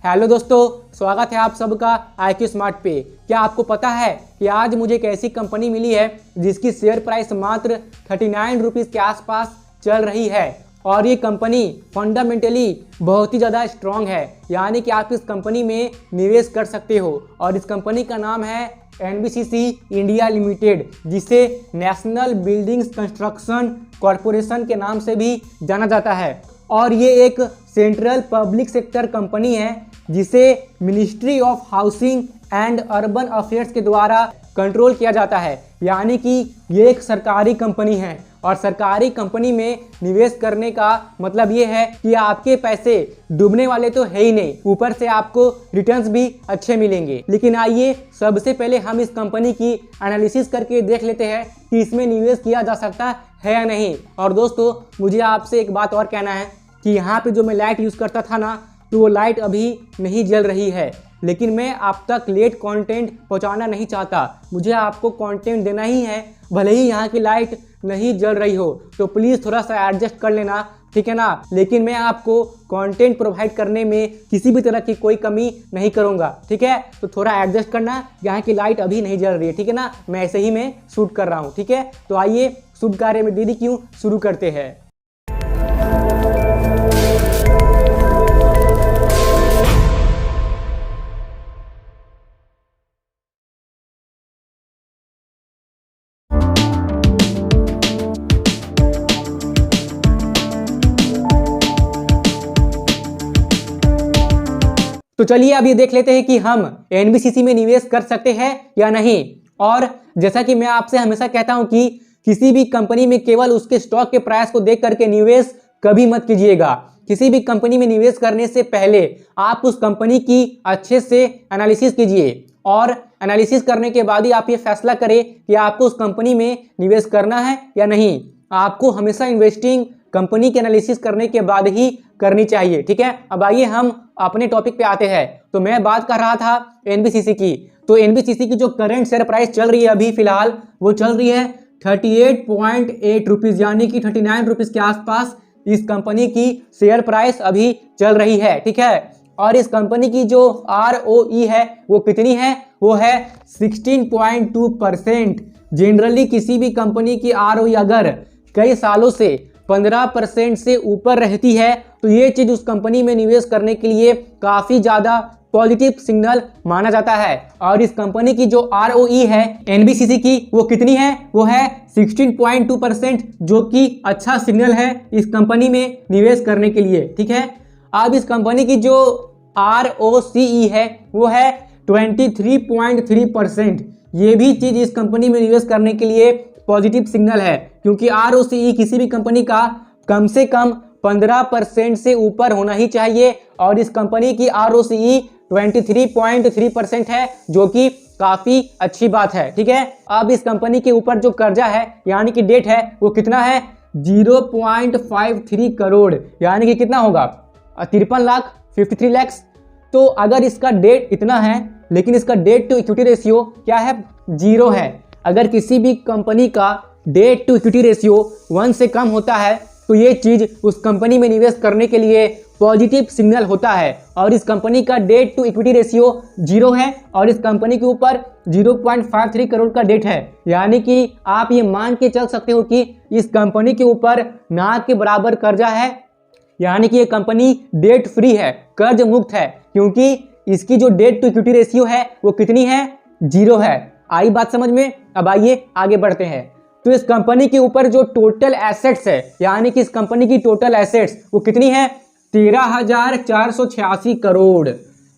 Hello दोस्तों, स्वागत है आप सबका IQ स्मार्ट पे। क्या आपको पता है कि आज मुझे एक ऐसी कंपनी मिली है जिसकी शेयर प्राइस मात्र 39 रुपीज़ के आसपास चल रही है और ये कंपनी फंडामेंटली बहुत ही ज़्यादा स्ट्रॉन्ग है। यानी कि आप इस कंपनी में निवेश कर सकते हो और इस कंपनी का नाम है NBCC इंडिया लिमिटेड, जिसे नेशनल बिल्डिंग्स कंस्ट्रक्शन कॉरपोरेशन के नाम से भी जाना जाता है। और ये एक सेंट्रल पब्लिक सेक्टर कंपनी है जिसे ministry of housing and urban affairs के द्वारा कंट्रोल किया जाता है। यानी कि ये एक सरकारी कंपनी है और सरकारी कंपनी में निवेश करने का मतलब ये है कि आपके पैसे डूबने वाले तो है ही नहीं, ऊपर से आपको रिटर्न्स भी अच्छे मिलेंगे। लेकिन आइए सबसे पहले हम इस कंपनी की एनालिसिस करके देख लेते हैं कि इसमें निवेश किया जा सकता है या नहीं। और दोस्तों, मुझे आपसे एक बात और कहना है कि यहाँ पे जो मैं लाइट यूज़ करता था ना, तो वो लाइट अभी नहीं जल रही है। लेकिन मैं आप तक लेट कंटेंट पहुँचाना नहीं चाहता, मुझे आपको कंटेंट देना ही है, भले ही यहाँ की लाइट नहीं जल रही हो। तो प्लीज़ थोड़ा सा एडजस्ट कर लेना, ठीक है ना। लेकिन मैं आपको कंटेंट प्रोवाइड करने में किसी भी तरह की कोई कमी नहीं करूँगा, ठीक है। तो थोड़ा एडजस्ट करना, यहाँ की लाइट अभी नहीं जल रही है, ठीक है ना। मैं ऐसे ही मैं शूट कर रहा हूँ, ठीक है। तो आइए शुभ कार्य में देरी क्यों शुरू करते हैं। तो चलिए अब ये देख लेते हैं कि हम NBCC में निवेश कर सकते हैं या नहीं। और जैसा कि मैं आपसे हमेशा कहता हूं कि किसी भी कंपनी में केवल उसके स्टॉक के प्राइस को देख करके निवेश कभी मत कीजिएगा। किसी भी कंपनी में निवेश करने से पहले आप उस कंपनी की अच्छे से एनालिसिस कीजिए और एनालिसिस करने के बाद ही आप ये फैसला करें कि आपको उस कंपनी में निवेश करना है या नहीं। आपको हमेशा इन्वेस्टिंग कंपनी के एनालिसिस करने के बाद ही करनी चाहिए, ठीक है। अब आइए हम अपने टॉपिक पे आते हैं। तो मैं बात कर रहा था NBCC की। तो NBCC की जो करंट शेयर प्राइस चल रही है अभी फिलहाल, वो चल रही है 38.8 रुपीज़, यानी कि 39 रुपीज़ के आसपास इस कंपनी की शेयर प्राइस अभी चल रही है, ठीक है। और इस कंपनी की जो ROE है वो कितनी है, वो है 16.2%। जनरली किसी भी कंपनी की ROE अगर कई सालों से 15% से ऊपर रहती है तो ये चीज़ उस कंपनी में निवेश करने के लिए काफ़ी ज़्यादा पॉजिटिव सिग्नल माना जाता है। और इस कंपनी की जो ROE है NBCC की, वो कितनी है, वो है 16.2%, जो कि अच्छा सिग्नल है इस कंपनी में निवेश करने के लिए, ठीक है। अब इस कंपनी की जो ROCE है वो है 23.3%। ये भी चीज़ इस कंपनी में निवेश करने के लिए पॉजिटिव सिग्नल है, क्योंकि ROCE किसी भी कंपनी का कम से कम 15% से ऊपर होना ही चाहिए। और इस कंपनी की ROCE 23.3% है, जो कि काफ़ी अच्छी बात है, ठीक है। अब इस कंपनी के ऊपर जो कर्जा है यानी कि डेट है वो कितना है, 0.53 करोड़, यानी कि कितना होगा 53 लाख, 53 लाख। तो अगर इसका डेट इतना है लेकिन इसका डेट टू इक्विटी रेशियो क्या है, 0 है। अगर किसी भी कंपनी का डेट टू इक्विटी रेशियो 1 से कम होता है तो ये चीज़ उस कंपनी में निवेश करने के लिए पॉजिटिव सिग्नल होता है। और इस कंपनी का डेट टू इक्विटी रेशियो 0 है और इस कंपनी के ऊपर 0.53 करोड़ का डेट है, यानी कि आप ये मान के चल सकते हो कि इस कंपनी के ऊपर ना के बराबर कर्जा है, यानी कि ये कंपनी डेट फ्री है, कर्ज मुक्त है, क्योंकि इसकी जो डेट टू इक्विटी रेशियो है वो कितनी है, 0 है। आई बात समझ में। अब आइए आगे बढ़ते हैं। तो इस कंपनी के ऊपर जो टोटल एसेट्स है, यानी कि इस कंपनी की टोटल एसेट्स वो कितनी है, 13,486 करोड़,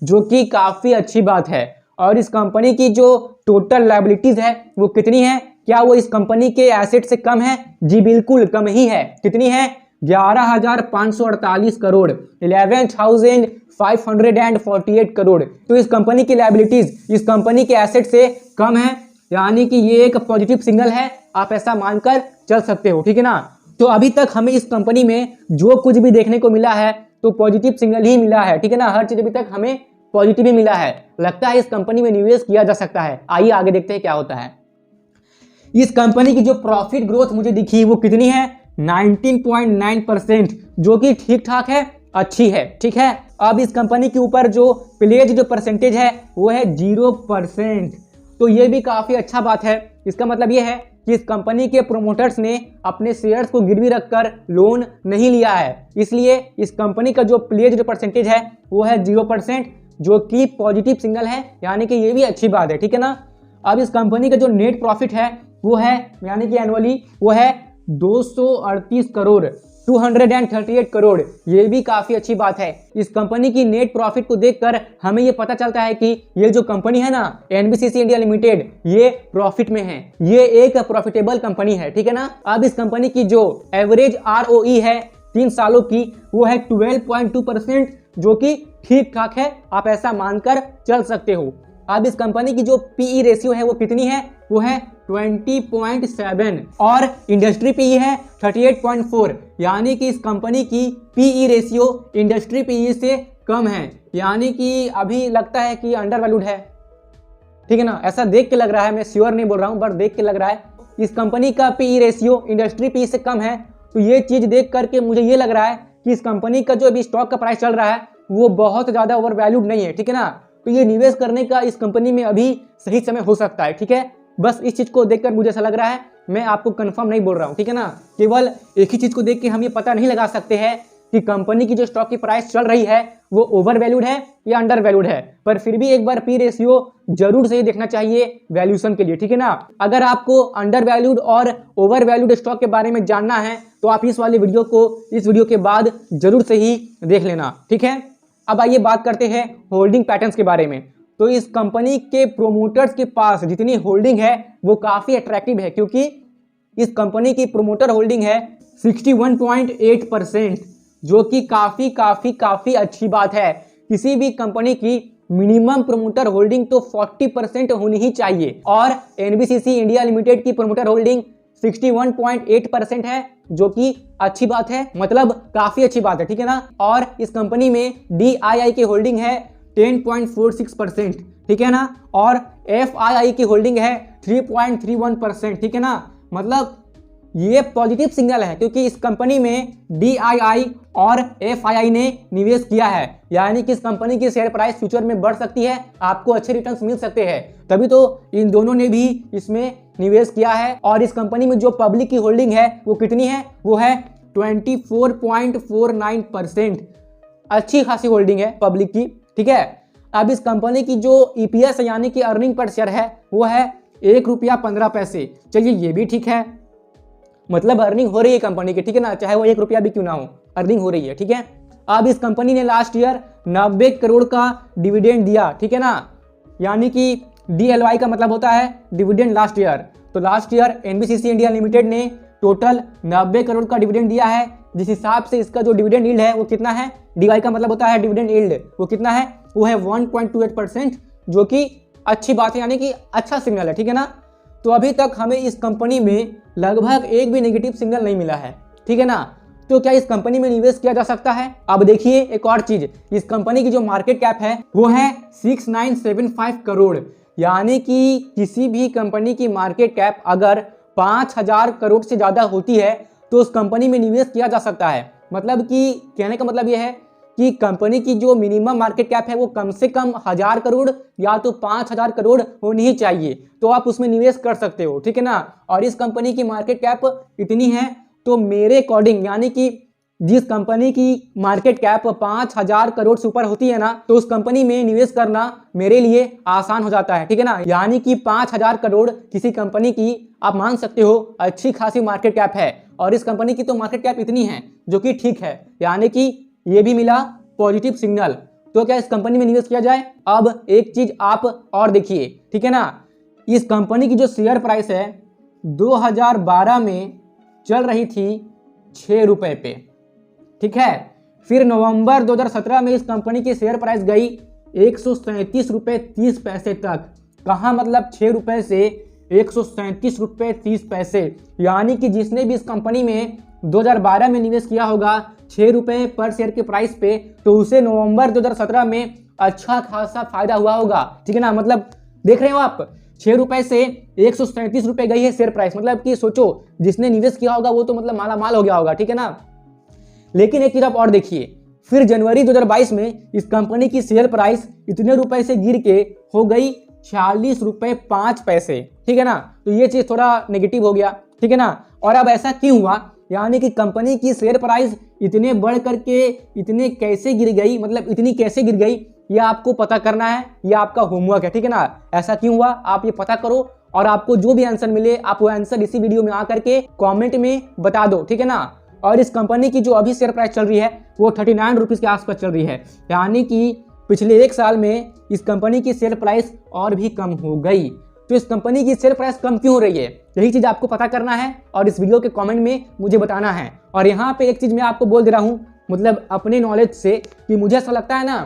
जो कि काफ़ी अच्छी बात है। और इस कंपनी की जो टोटल लायबिलिटीज़ है वो कितनी है, क्या वो इस कंपनी के एसेट से कम है, जी बिल्कुल कम ही है। कितनी है, 11,548 करोड़, 11,548 करोड़। तो इस कंपनी की लायबिलिटीज़ इस कंपनी के एसेट से कम है, यानी कि ये एक पॉजिटिव सिग्नल है, आप ऐसा मानकर चल सकते हो, ठीक है ना। तो अभी तक हमें इस कंपनी में जो कुछ भी देखने को मिला है तो पॉजिटिव सिग्नल ही मिला है, ठीक है ना। हर चीज़ अभी तक हमें पॉजिटिव ही मिला है। लगता है इस कंपनी में निवेश किया जा सकता है। आइए आगे देखते हैं क्या होता है। इस कंपनी की जो प्रॉफिट ग्रोथ मुझे दिखी वो कितनी है, 19.9%, जो कि ठीक ठाक है, अच्छी है, ठीक है। अब इस कंपनी के ऊपर जो प्लेज जो परसेंटेज है वो है 0%। तो ये भी काफ़ी अच्छा बात है। इसका मतलब ये है कि इस कंपनी के प्रोमोटर्स ने अपने शेयर्स को गिरवी रखकर लोन नहीं लिया है, इसलिए इस कंपनी का जो प्लेज जो परसेंटेज है वो है 0%, जो कि पॉजिटिव सिग्नल है, यानी कि ये भी अच्छी बात है, ठीक है ना। अब इस कंपनी का जो नेट प्रॉफिट है वो है, यानी कि एनुअली वो है 238 करोड़, 238 करोड़। ये भी काफ़ी अच्छी बात है। इस कंपनी की नेट प्रॉफिट को देखकर हमें ये पता चलता है कि ये जो कंपनी है ना एनबीसीसी इंडिया लिमिटेड, ये प्रॉफिट में है, ये एक प्रॉफिटेबल कंपनी है, ठीक है ना। अब इस कंपनी की जो एवरेज ROE है 3 सालों की वो है 12.2%, जो कि ठीक ठाक है, आप ऐसा मानकर चल सकते हो। अब इस कंपनी की जो PE रेशियो है वो कितनी है, वो है 20.7 और इंडस्ट्री PE है 38.4, यानी कि इस कंपनी की PE रेशियो इंडस्ट्री PE से कम है, यानी कि अभी लगता है कि अंडर वैल्यूड है, ठीक है ना। ऐसा देख के लग रहा है, मैं श्योर नहीं बोल रहा हूँ, बट देख के लग रहा है इस कंपनी का PE रेशियो इंडस्ट्री PE से कम है। तो ये चीज़ देख करके मुझे ये लग रहा है कि इस कंपनी का जो अभी स्टॉक का प्राइस चल रहा है वो बहुत ज़्यादा ओवर वैल्यूड नहीं है, ठीक है ना। तो ये निवेश करने का इस कंपनी में अभी सही समय हो सकता है, ठीक है। बस इस चीज़ को देखकर मुझे ऐसा लग रहा है, मैं आपको कंफर्म नहीं बोल रहा हूँ, ठीक है ना। केवल एक ही चीज़ को देख के हम ये पता नहीं लगा सकते हैं कि कंपनी की जो स्टॉक की प्राइस चल रही है वो ओवर वैल्यूड है या अंडर वैल्यूड है, पर फिर भी एक बार PE रेशियो जरूर से देखना चाहिए वैल्यूएशन के लिए, ठीक है ना। अगर आपको अंडर वैल्यूड और ओवर वैल्यूड स्टॉक के बारे में जानना है तो आप इस वीडियो के बाद जरूर से ही देख लेना, ठीक है। अब आइए बात करते हैं होल्डिंग पैटर्न्स के बारे में। तो इस कंपनी के प्रोमोटर्स के पास जितनी होल्डिंग है वो काफ़ी अट्रैक्टिव है, क्योंकि इस कंपनी की प्रोमोटर होल्डिंग है 61.8%, जो कि काफ़ी अच्छी बात है। किसी भी कंपनी की मिनिमम प्रोमोटर होल्डिंग तो 40% होनी ही चाहिए, और एनबीसीसी इंडिया लिमिटेड की प्रोमोटर होल्डिंग 61.8% है, जो कि अच्छी बात है, मतलब काफ़ी अच्छी बात है, ठीक है ना। और इस कंपनी में DII की होल्डिंग है 10.46%, ठीक है ना, और FII की होल्डिंग है 3.31%, ठीक है ना। मतलब ये पॉजिटिव सिग्नल है, क्योंकि इस कंपनी में DII और FII ने निवेश किया है, यानी कि इस कंपनी की शेयर प्राइस फ्यूचर में बढ़ सकती है, आपको अच्छे रिटर्न्स मिल सकते हैं, तभी तो इन दोनों ने भी इसमें निवेश किया है। और इस कंपनी में जो पब्लिक की होल्डिंग है वो कितनी है, वो है 24.49%, अच्छी खासी होल्डिंग है पब्लिक की, ठीक है। अब इस कंपनी की जो EPS यानी कि अर्निंग पर शेयर है वो है ₹1.15। चलिए ये भी ठीक है, मतलब अर्निंग हो रही है कंपनी की, ठीक है ना, चाहे वो ₹1 भी क्यों ना हो, अर्निंग हो रही है, ठीक है। अब इस कंपनी ने लास्ट ईयर 90 करोड़ का डिविडेंड दिया, ठीक है ना, यानी कि DLY का मतलब होता है डिविडेंड लास्ट ईयर। तो last year NBCC India limited ने टोटल 90 करोड़ का डिविडेंड दिया है, जिस हिसाब से इसका जो डिविडेंड यील्ड है वो कितना है, DY का मतलब होता है डिविडेंड यील्ड, वो कितना है, वो है 1.28%, जो कि अच्छी बात है, यानी कि अच्छा सिग्नल है, ठीक है ना। तो अभी तक हमें इस कंपनी में लगभग एक भी नेगेटिव सिग्नल नहीं मिला है, ठीक है ना। तो क्या इस कंपनी में निवेश किया जा सकता है। अब देखिए एक और चीज, इस कंपनी की जो मार्केट कैप है वो है 6975 करोड़, यानी कि किसी भी कंपनी की मार्केट कैप अगर 5000 करोड़ से ज़्यादा होती है तो उस कंपनी में निवेश किया जा सकता है। मतलब कि कहने का मतलब यह है कि कंपनी की जो मिनिमम मार्केट कैप है वो कम से कम 1000 करोड़ या तो 5000 करोड़ होनी ही चाहिए, तो आप उसमें निवेश कर सकते हो, ठीक है ना। और इस कंपनी की मार्केट कैप इतनी है, तो मेरे अकॉर्डिंग, यानी कि जिस कंपनी की मार्केट कैप 5000 करोड़ से ऊपर होती है ना, तो उस कंपनी में निवेश करना मेरे लिए आसान हो जाता है, ठीक है ना। यानी कि 5000 करोड़ किसी कंपनी की आप मान सकते हो अच्छी खासी मार्केट कैप है, और इस कंपनी की तो मार्केट कैप इतनी है जो कि ठीक है, यानी कि ये भी मिला पॉजिटिव सिग्नल। तो क्या इस कंपनी में निवेश किया जाए। अब एक चीज आप और देखिए, ठीक है ना, इस कंपनी की जो शेयर प्राइस है 2012 में चल रही थी 6 रुपए पे, ठीक है। फिर नवंबर 2017 में इस कंपनी की शेयर प्राइस गई 137 रुपये 30 पैसे तक। कहाँ, मतलब 6 रुपये से 137 रुपये 30 पैसे, यानी कि जिसने भी इस कंपनी में 2012 में निवेश किया होगा 6 रुपये पर शेयर के प्राइस पे, तो उसे नवंबर 2017 में अच्छा खासा फायदा हुआ होगा, ठीक है ना। मतलब देख रहे हो आप, 6 रुपये से 137 रुपये गई है शेयर प्राइस, मतलब कि सोचो जिसने निवेश किया होगा वो तो मतलब माला माल हो गया होगा, ठीक है ना। लेकिन एक चीज आप और देखिए, फिर जनवरी 2022 में इस कंपनी की शेयर प्राइस इतने रुपए से गिर के हो गई 46 रुपए 5 पैसे। ठीक है ना, तो ये चीज थोड़ा नेगेटिव हो गया। ठीक है ना, और अब ऐसा क्यों हुआ, यानी कि कंपनी की शेयर प्राइस इतने बढ़ करके इतने कैसे गिर गई, मतलब इतनी कैसे गिर गई, ये आपको पता करना है, ये आपका होमवर्क है। ठीक है ना, ऐसा क्यों हुआ आप ये पता करो, और आपको जो भी आंसर मिले आप वो आंसर इसी वीडियो में आकर के कमेंट में बता दो। ठीक है ना, और इस कंपनी की जो अभी शेयर प्राइस चल रही है वो 39 रुपीज़ के आसपास चल रही है, यानी कि पिछले 1 साल में इस कंपनी की शेयर प्राइस और भी कम हो गई। तो इस कंपनी की शेयर प्राइस कम क्यों हो रही है, यही चीज़ आपको पता करना है और इस वीडियो के कमेंट में मुझे बताना है। और यहाँ पे एक चीज़ मैं आपको बोल दे रहा हूँ, मतलब अपने नॉलेज से, कि मुझे ऐसा लगता है ना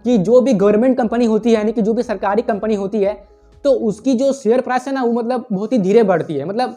कि जो भी गवर्नमेंट कंपनी होती है, यानी कि जो भी सरकारी कंपनी होती है, तो उसकी जो शेयर प्राइस है ना वो मतलब बहुत ही धीरे बढ़ती है, मतलब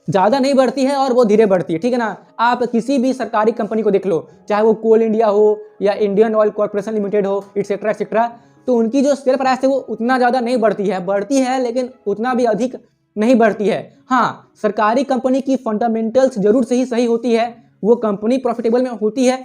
ज़्यादा नहीं बढ़ती है और वो धीरे बढ़ती है। ठीक है ना, आप किसी भी सरकारी कंपनी को देख लो, चाहे वो कोल इंडिया हो या इंडियन ऑयल कॉर्पोरेशन लिमिटेड हो, एक्सेट्रा एक्सेट्रा, तो उनकी जो शेयर प्राइस है वो उतना ज़्यादा नहीं बढ़ती है लेकिन उतना भी अधिक नहीं बढ़ती है। हाँ, सरकारी कंपनी की फंडामेंटल्स जरूर से ही सही होती है, वो कंपनी प्रॉफिटेबल में होती है,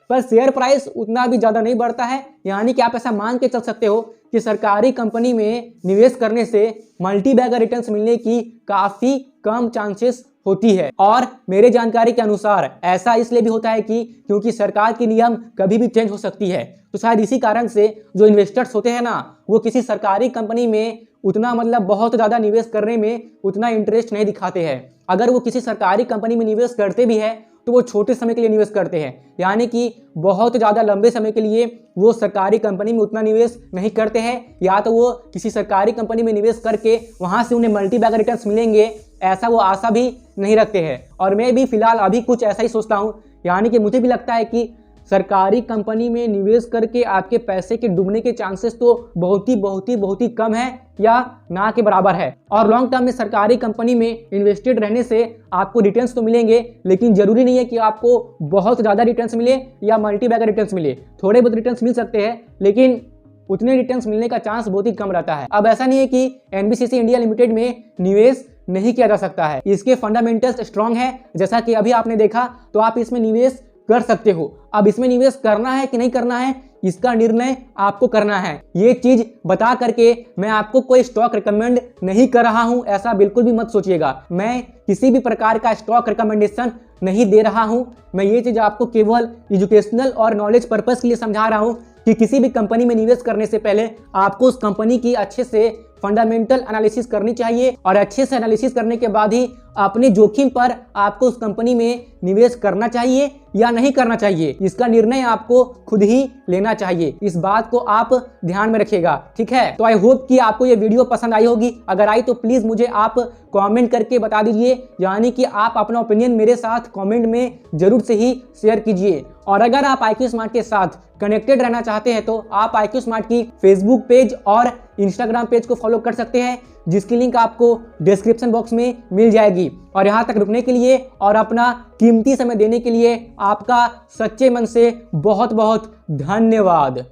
पर शेयर प्राइस उतना भी ज़्यादा नहीं बढ़ता है। यानी कि आप ऐसा मान के चल सकते हो कि सरकारी कंपनी में निवेश करने से मल्टी बैगर रिटर्न्स मिलने की काफ़ी कम चांसेस होती है। और मेरे जानकारी के अनुसार ऐसा इसलिए भी होता है कि क्योंकि सरकार की नियम कभी भी चेंज हो सकती है, तो शायद इसी कारण से जो इन्वेस्टर्स होते हैं ना वो किसी सरकारी कंपनी में उतना मतलब बहुत ज़्यादा निवेश करने में उतना इंटरेस्ट नहीं दिखाते हैं। अगर वो किसी सरकारी कंपनी में निवेश करते भी है तो वो छोटे समय के लिए निवेश करते हैं, यानी कि बहुत ज़्यादा लंबे समय के लिए वो सरकारी कंपनी में उतना निवेश नहीं करते हैं, या तो वो किसी सरकारी कंपनी में निवेश करके वहाँ से उन्हें मल्टी बैगर रिटर्न्स मिलेंगे ऐसा वो आशा भी नहीं रखते हैं। और मैं भी फिलहाल अभी कुछ ऐसा ही सोचता हूँ, यानी कि मुझे भी लगता है कि सरकारी कंपनी में निवेश करके आपके पैसे के डूबने के चांसेस तो बहुत ही कम है या ना के बराबर है। और लॉन्ग टर्म में सरकारी कंपनी में इन्वेस्टेड रहने से आपको रिटर्न्स तो मिलेंगे, लेकिन जरूरी नहीं है कि आपको बहुत ज़्यादा रिटर्न्स मिले या मल्टी बैगर रिटर्न्स मिले। थोड़े बहुत रिटर्न्स मिल सकते हैं लेकिन उतने रिटर्न्स मिलने का चांस बहुत ही कम रहता है। अब ऐसा नहीं है कि एनबीसीसी इंडिया लिमिटेड में निवेश नहीं किया जा सकता है, इसके फंडामेंटल्स स्ट्रांग है, जैसा कि अभी आपने देखा, तो आप इसमें निवेश कर सकते हो। अब इसमें निवेश करना है कि नहीं करना है इसका निर्णय आपको करना है। ये चीज बता करके मैं आपको कोई स्टॉक रिकमेंड नहीं कर रहा हूं, ऐसा बिल्कुल भी मत सोचिएगा। मैं किसी भी प्रकार का स्टॉक रिकमेंडेशन नहीं दे रहा हूं। मैं ये चीज आपको केवल एजुकेशनल और नॉलेज पर्पस के लिए समझा रहा हूं कि किसी भी कंपनी में निवेश करने से पहले आपको उस कंपनी की अच्छे से फंडामेंटल एनालिसिस करनी चाहिए, और अच्छे से एनालिसिस करने के बाद ही अपने जोखिम पर आपको उस कंपनी में निवेश करना चाहिए या नहीं करना चाहिए, इसका निर्णय आपको खुद ही लेना चाहिए। इस बात को आप ध्यान में रखिएगा, ठीक है। तो आई होप कि आपको ये वीडियो पसंद आई होगी। अगर आई तो प्लीज मुझे आप कमेंट करके बता दीजिए, यानी कि आप अपना ओपिनियन मेरे साथ कमेंट में जरूर से ही शेयर कीजिए। और अगर आप IQ स्मार्ट के साथ कनेक्टेड रहना चाहते हैं तो आप IQ स्मार्ट की फेसबुक पेज और इंस्टाग्राम पेज को फॉलो कर सकते हैं, जिसकी लिंक आपको डिस्क्रिप्शन बॉक्स में मिल जाएगी। और यहाँ तक रुकने के लिए और अपना कीमती समय देने के लिए आपका सच्चे मन से बहुत बहुत धन्यवाद।